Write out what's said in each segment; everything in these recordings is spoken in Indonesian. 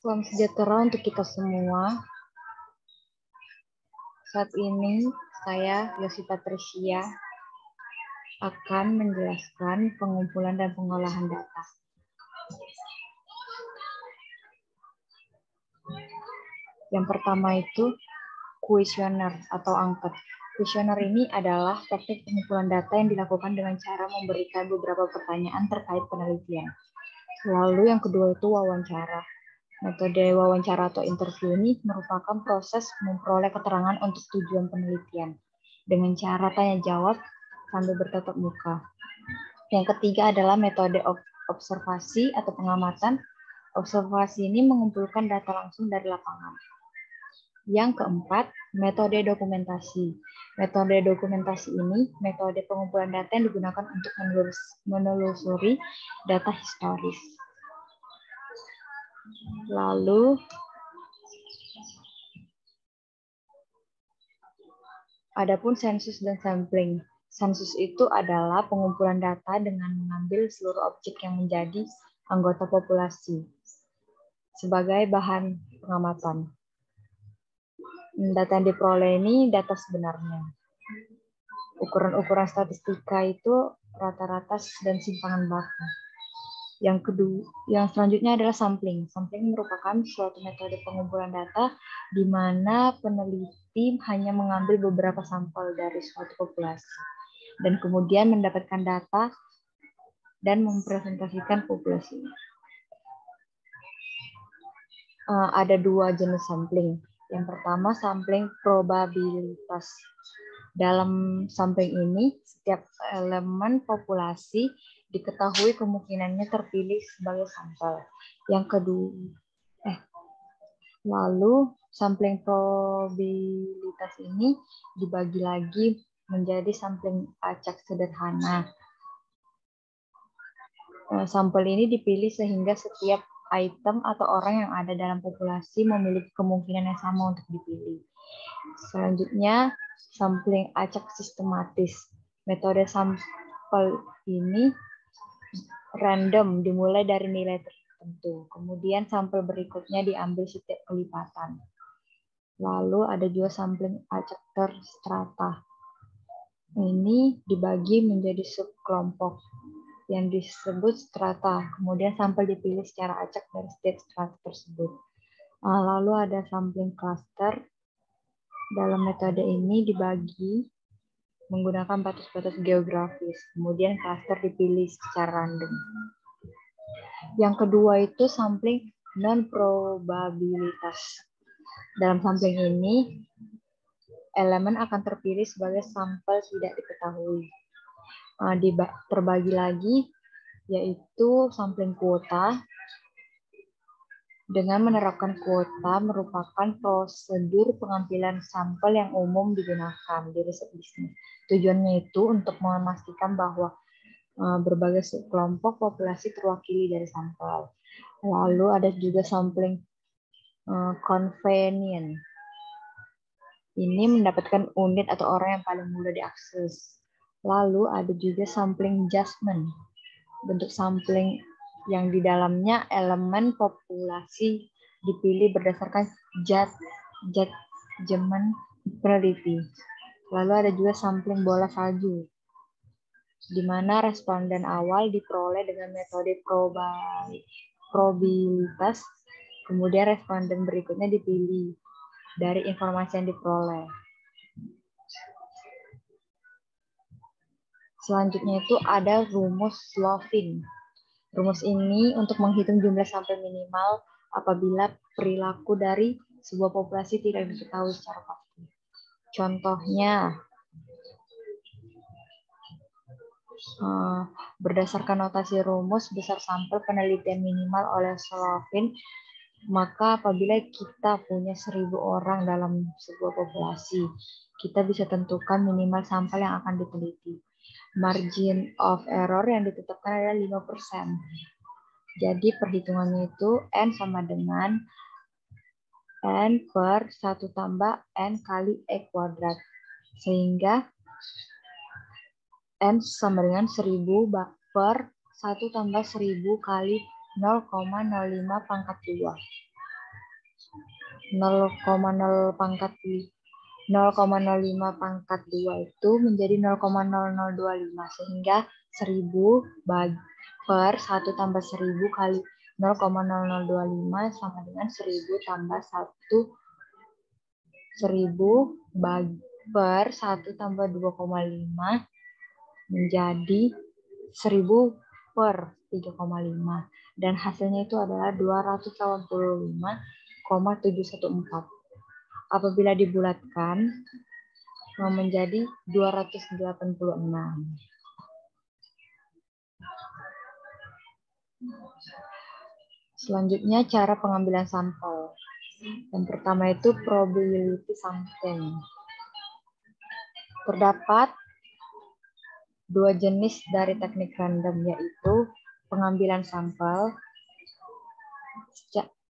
Salam sejahtera untuk kita semua. Saat ini saya, Yosi Patricia, akan menjelaskan pengumpulan dan pengolahan data. Yang pertama itu kuesioner atau angket. Kuesioner ini adalah teknik pengumpulan data yang dilakukan dengan cara memberikan beberapa pertanyaan terkait penelitian. Lalu yang kedua itu wawancara. Metode wawancara atau interview ini merupakan proses memperoleh keterangan untuk tujuan penelitian dengan cara tanya jawab sambil bertatap muka. Yang ketiga adalah metode observasi atau pengamatan. Observasi ini mengumpulkan data langsung dari lapangan. Yang keempat, metode dokumentasi. Metode dokumentasi ini metode pengumpulan data yang digunakan untuk menelusuri data historis. Lalu adapun sensus dan sampling. Sensus itu adalah pengumpulan data dengan mengambil seluruh objek yang menjadi anggota populasi sebagai bahan pengamatan. Data yang diperoleh ini data sebenarnya. Ukuran-ukuran statistika itu rata-rata dan simpangan baku. Yang selanjutnya adalah sampling. Sampling merupakan suatu metode pengumpulan data di mana peneliti hanya mengambil beberapa sampel dari suatu populasi dan kemudian mendapatkan data dan mempresentasikan populasi. Ada dua jenis sampling. Yang pertama, sampling probabilitas. Dalam sampling ini, setiap elemen populasi diketahui kemungkinannya terpilih sebagai sampel. Yang kedua, lalu sampling probabilitas ini dibagi lagi menjadi sampling acak sederhana. Sampel ini dipilih sehingga setiap item atau orang yang ada dalam populasi memiliki kemungkinan yang sama untuk dipilih. Selanjutnya, sampling acak sistematis. Metode sampel ini random, dimulai dari nilai tertentu. Kemudian sampel berikutnya diambil setiap kelipatan. Lalu ada juga sampling acak terstrata. Ini dibagi menjadi subkelompok yang disebut strata. Kemudian sampel dipilih secara acak dari setiap strata tersebut. Lalu ada sampling cluster. Dalam metode ini dibagi menggunakan batas-batas geografis. Kemudian cluster dipilih secara random. Yang kedua itu sampling non-probabilitas. Dalam sampling ini, elemen akan terpilih sebagai sampel tidak diketahui. Terbagi lagi, yaitu sampling kuota. Dengan menerapkan kuota merupakan prosedur pengambilan sampel yang umum digunakan di riset bisnis. Tujuannya itu untuk memastikan bahwa berbagai subkelompok populasi terwakili dari sampel. Lalu ada juga sampling convenient. Ini mendapatkan unit atau orang yang paling mudah diakses. Lalu ada juga sampling judgment. Bentuk sampling yang di dalamnya elemen populasi dipilih berdasarkan judgment peneliti. Lalu ada juga sampling bola salju, di mana responden awal diperoleh dengan metode probabilitas, kemudian responden berikutnya dipilih dari informasi yang diperoleh. Selanjutnya itu ada rumus Slovin. Rumus ini untuk menghitung jumlah sampel minimal apabila perilaku dari sebuah populasi tidak diketahui secara pasti. Contohnya, berdasarkan notasi rumus besar sampel penelitian minimal oleh Slovin, maka apabila kita punya 1.000 orang dalam sebuah populasi, kita bisa tentukan minimal sampel yang akan diteliti. Margin of error yang ditetapkan adalah 5%. Jadi perhitungannya itu N sama dengan N per 1 tambah N kali E kuadrat. Sehingga N sama dengan 1.000 per 1 tambah 1.000 kali 0,05 pangkat 2. 0,0 pangkat 0,05 pangkat 2 itu menjadi 0,0025 sehingga 1000 per 1 tambah 1000 kali 0,0025 sama dengan 1000 tambah 1000 per 1 tambah 2,5 menjadi 1000 per 3,5 dan hasilnya itu adalah 285,714. Apabila dibulatkan menjadi 286. Selanjutnya cara pengambilan sampel. Yang pertama itu probability sampling. Terdapat dua jenis dari teknik random, yaitu pengambilan sampel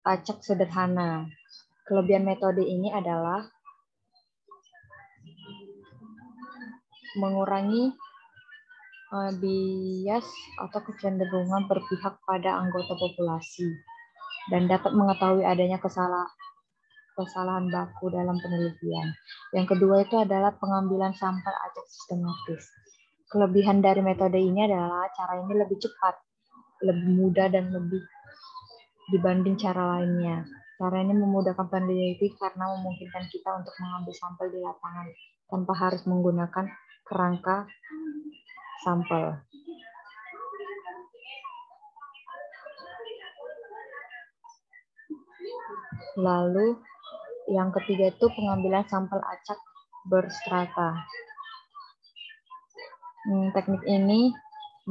acak sederhana. Kelebihan metode ini adalah mengurangi bias atau kecenderungan berpihak pada anggota populasi dan dapat mengetahui adanya kesalahan baku dalam penelitian. Yang kedua itu adalah pengambilan sampel acak sistematis. Kelebihan dari metode ini adalah cara ini lebih cepat, lebih mudah, dan lebih dibanding cara lainnya. Cara ini memudahkan peneliti karena memungkinkan kita untuk mengambil sampel di lapangan tanpa harus menggunakan kerangka sampel. Lalu yang ketiga itu pengambilan sampel acak berstrata. Teknik ini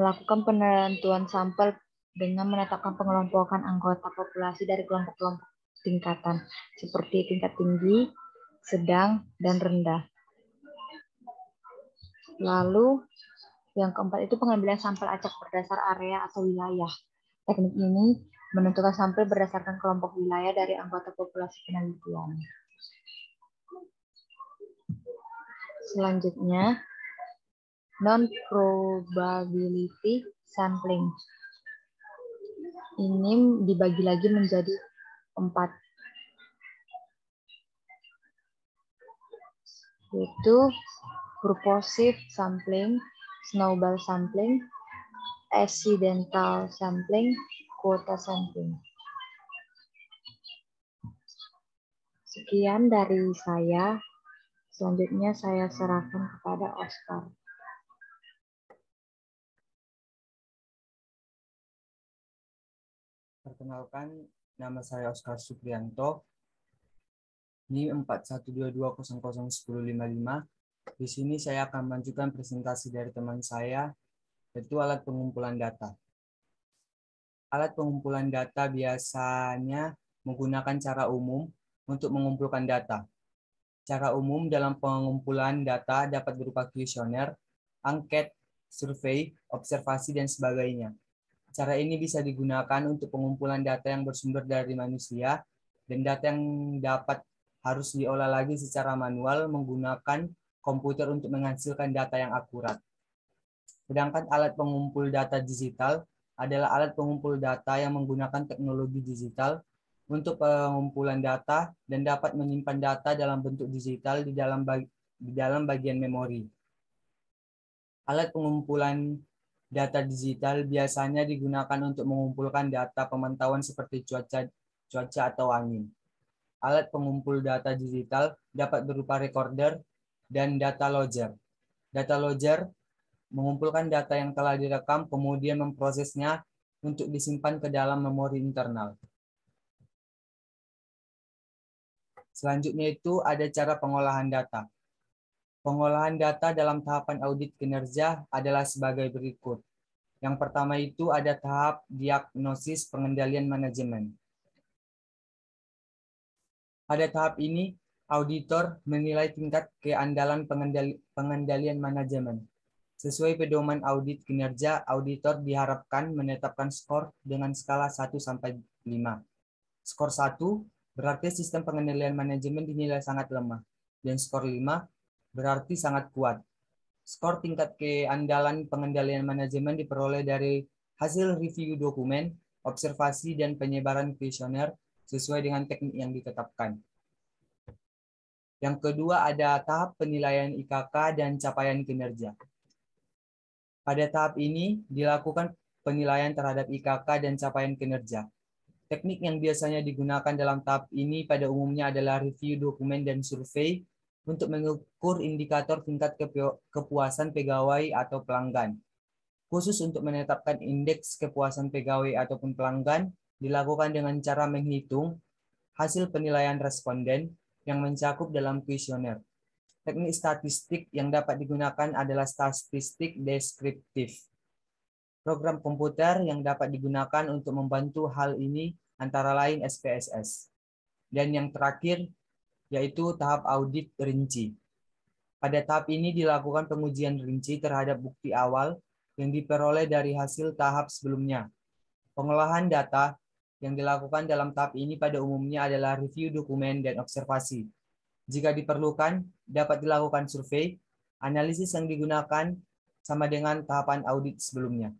melakukan penentuan sampel dengan menetapkan pengelompokan anggota populasi dari kelompok-kelompok tingkatan, seperti tingkat tinggi, sedang, dan rendah. Lalu yang keempat itu pengambilan sampel acak berdasar area atau wilayah. Teknik ini menentukan sampel berdasarkan kelompok wilayah dari anggota populasi penelitian. Selanjutnya, non-probability sampling. Ini dibagi lagi menjadi 4. Yaitu purposive sampling, snowball sampling, accidental sampling, quota sampling. Sekian dari saya. Selanjutnya saya serahkan kepada Oscar. Perkenalkan, nama saya Oscar Suprianto. Ini 4122001055. Di sini saya akan melanjutkan presentasi dari teman saya, yaitu alat pengumpulan data. Alat pengumpulan data biasanya menggunakan cara umum untuk mengumpulkan data. Cara umum dalam pengumpulan data dapat berupa kuesioner, angket, survei, observasi, dan sebagainya. Cara ini bisa digunakan untuk pengumpulan data yang bersumber dari manusia dan data yang dapat harus diolah lagi secara manual menggunakan komputer untuk menghasilkan data yang akurat. Sedangkan alat pengumpul data digital adalah alat pengumpul data yang menggunakan teknologi digital untuk pengumpulan data dan dapat menyimpan data dalam bentuk digital di dalam bagian memori. Alat pengumpulan data digital biasanya digunakan untuk mengumpulkan data pemantauan seperti cuaca atau angin. Alat pengumpul data digital dapat berupa recorder dan data logger. Data logger mengumpulkan data yang telah direkam kemudian memprosesnya untuk disimpan ke dalam memori internal. Selanjutnya itu ada cara pengolahan data. Pengolahan data dalam tahapan audit kinerja adalah sebagai berikut. Yang pertama itu ada tahap diagnosis pengendalian manajemen. Pada tahap ini, auditor menilai tingkat keandalan pengendalian manajemen. Sesuai pedoman audit kinerja, auditor diharapkan menetapkan skor dengan skala 1 sampai 5. Skor 1 berarti sistem pengendalian manajemen dinilai sangat lemah, dan skor 5 berarti sangat kuat. Skor tingkat keandalan pengendalian manajemen diperoleh dari hasil review dokumen, observasi, dan penyebaran kuesioner sesuai dengan teknik yang ditetapkan. Yang kedua ada tahap penilaian IKK dan capaian kinerja. Pada tahap ini dilakukan penilaian terhadap IKK dan capaian kinerja. Teknik yang biasanya digunakan dalam tahap ini pada umumnya adalah review dokumen dan survei untuk mengukur indikator tingkat kepuasan pegawai atau pelanggan. Khusus untuk menetapkan indeks kepuasan pegawai ataupun pelanggan, dilakukan dengan cara menghitung hasil penilaian responden yang mencakup dalam kuesioner. Teknik statistik yang dapat digunakan adalah statistik deskriptif. Program komputer yang dapat digunakan untuk membantu hal ini antara lain SPSS. Dan yang terakhir, yaitu tahap audit rinci. Pada tahap ini dilakukan pengujian rinci terhadap bukti awal yang diperoleh dari hasil tahap sebelumnya. Pengolahan data yang dilakukan dalam tahap ini pada umumnya adalah review dokumen dan observasi. Jika diperlukan, dapat dilakukan survei. Analisis yang digunakan sama dengan tahapan audit sebelumnya.